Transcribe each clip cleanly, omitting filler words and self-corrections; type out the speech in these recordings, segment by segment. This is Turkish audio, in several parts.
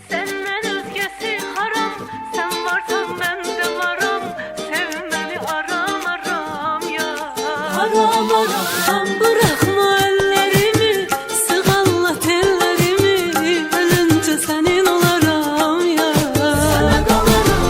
Senden özgesi haram, sen varsan ben de varım. Sevmeni aram aram ya. Aram aram bırakma ellerimi, sığalla tellerimi, ölünce senin olaram ya. Sana kalarım.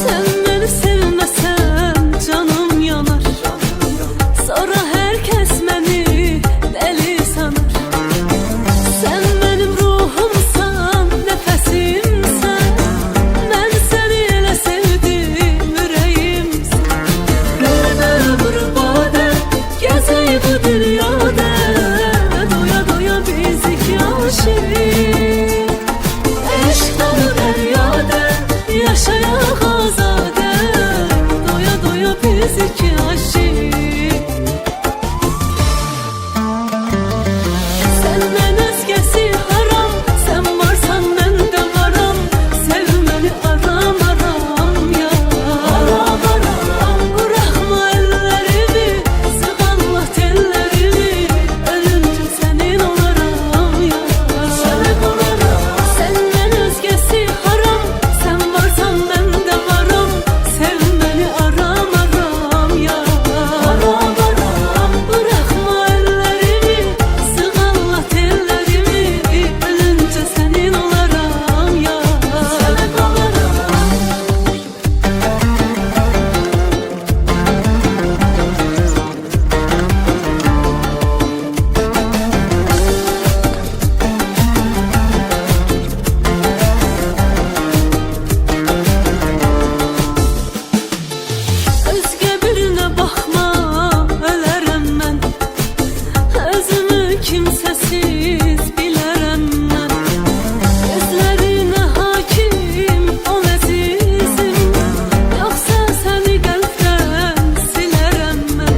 Sen beni sevmesen canım yanar, sonra herkes beni deli sanır. Sen benim ruhumsan, nefesimsen, ben seni elə sevdim, yüreğimsin. Bülbül burbade, gezey bu dünyada, doya doya biz iki aşık. Eşk dolu deryada, yaşayak azade, doya doya biz iki aşık. Senden özgesi haram, sen varsan ben de varım. Sevmeni aram aram ya. Aram aram bırakma ellerimi, sığalla tellerimi, ölünce senin olaram ya. Sana kalarım. Senden özgesi haram, sen varsan ben de varım. Sevmeni aram aram ya. Aram aram bırakma ellerimi, sığalla tellerimi, ölünce senin olaram ya. Sana kalarım. Özge birine bakma, ölərəm mən. Özümü kimsəsiz bilərəm mən. Gözlərinə hakim ol əzizim, yoxsa səni qəlbdən silərəm mən.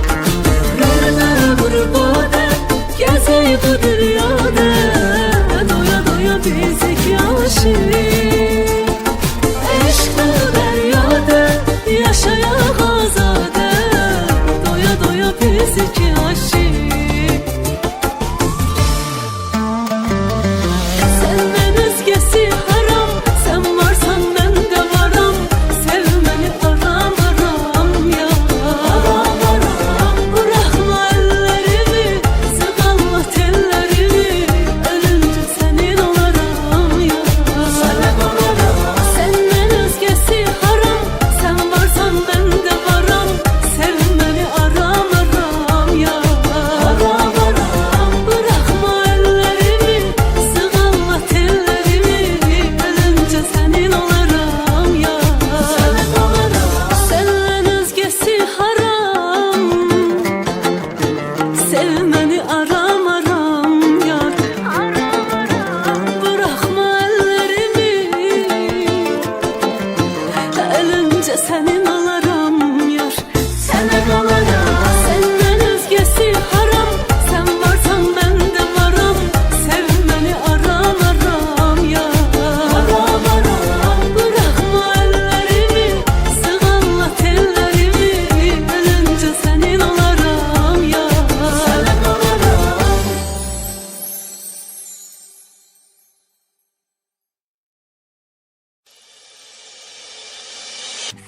Bülbül burbade, gezey bu dünyada, doya doya biz iki aşık. Eşk dolu deryada, yaşayak azade, doya doya biz iki aşık. Senden özgesi haram, sen varsan ben de varım. Sevmeni aram aram ya. Aram aram bırakma ellerimi, sığalla tellerimi, ölünce senin olaram ya. Sana kalarım. Senden özgesi haram, sen varsan ben de varım. Sevmeni aram aram ya. Aram aram bırakma ellerimi, sığalla tellerimi, ölünce senin olaram ya. Sana kalarım. Senden özgesi haram, sevmeni aram aram yar. Aram aram bırakma ellerimi, ölünce senin olaram yar. Sana kalarım. Senden özgesi haram, sen varsan ben de varım. Sevmeni aram aram ya. Aram aram bırakma ellerimi, sığalla tellerimi, ölünce senin olaram ya. Sana kalarım.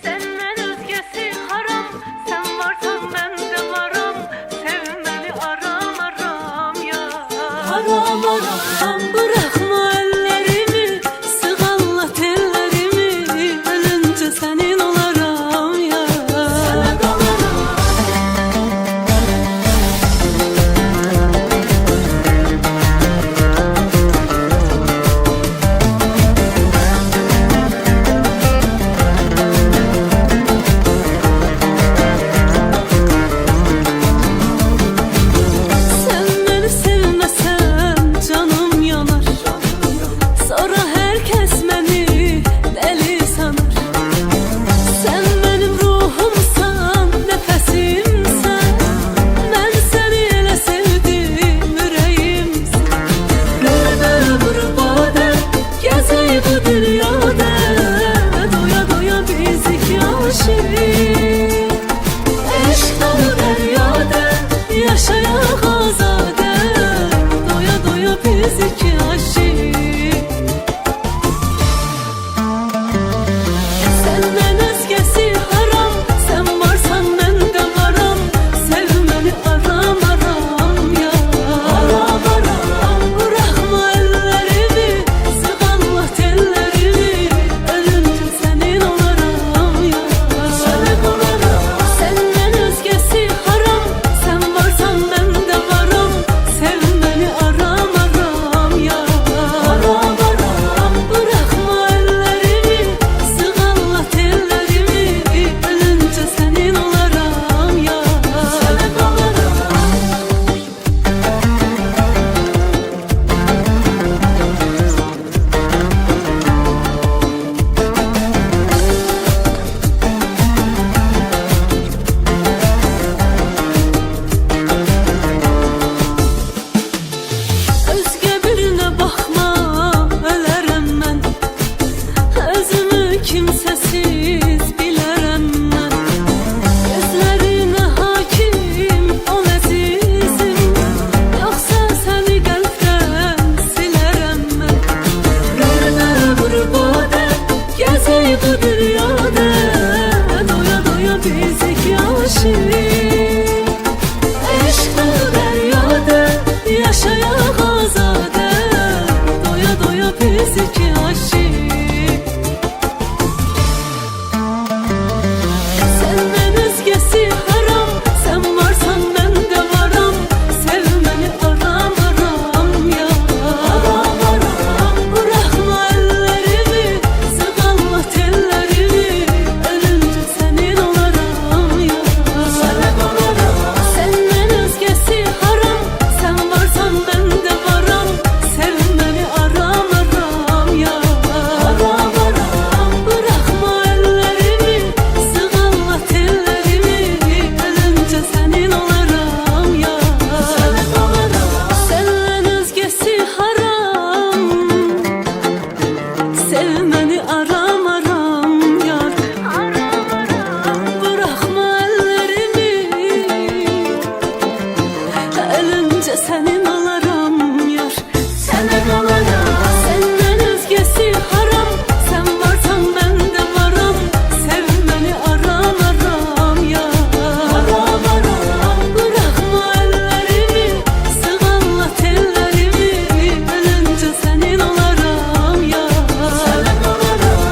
Senden özgesi haram, sen varsan ben de varım. Sevmeni aram aram ya. Aram aram bırakma ellerimi, sığalla tellerimi, ölünce senin olaram ya. Sana kalarım. Sen beni sevmesen canım biz iki aşık. Senden özgesi haram, sen varsan ben de varam. Sevmeni aram aram ya. Aram aram, bırakma ellerimi, sık Allah tellerimi. Ölünce senin olaram ya. Senin olaram. Senden özgesi haram, sen varsan ben de varım. Sevmeni aram aram ya. Aram aram, bırakma ellerimi, sık Allah tellerimi. Ölünce senin olaram ya. Senin olaram. Özge birine bakma, ölərəm mən. Özümü kimsəsiz bilərəm mən. Gözlərinə hakim ol əzizim, yoxsa səni qəlbdən silərəm mən. Qəlbə vur badə, gəzək bu dünyada, doya doya biz iki aşık. Eşq deryada yaşayaq azadə, doya doya biz iki aşık. Senden özgesi haram, sen varsan ben de varam. Sevmeni aram aram ya. Aram aram, bırakma ellerimi, sık Allah tellerimi. Ölünce senin olaram ya. Senin olaram. Senden özgesi haram, sen varsan ben de varam. Sevmeni aram aram ya. Aram aram, bırakma ellerimi, sık Allah tellerimi. Ölünce senin olaram ya. Senin olaram. Senden özgesi haram, sevmeni aram aram yar. Aram aram, bırakma ellerimi, ölünce senin olaram yar. Senin olaram. Senden özgesi haram, sen varsan ben de varım. Sevmeni aram aram ya. Aram aram, bırakma ellerimi, sık Allah tellerimi. Ölünce senin olaram ya. Senin olaram.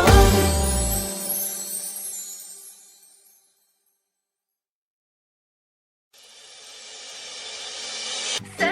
Sen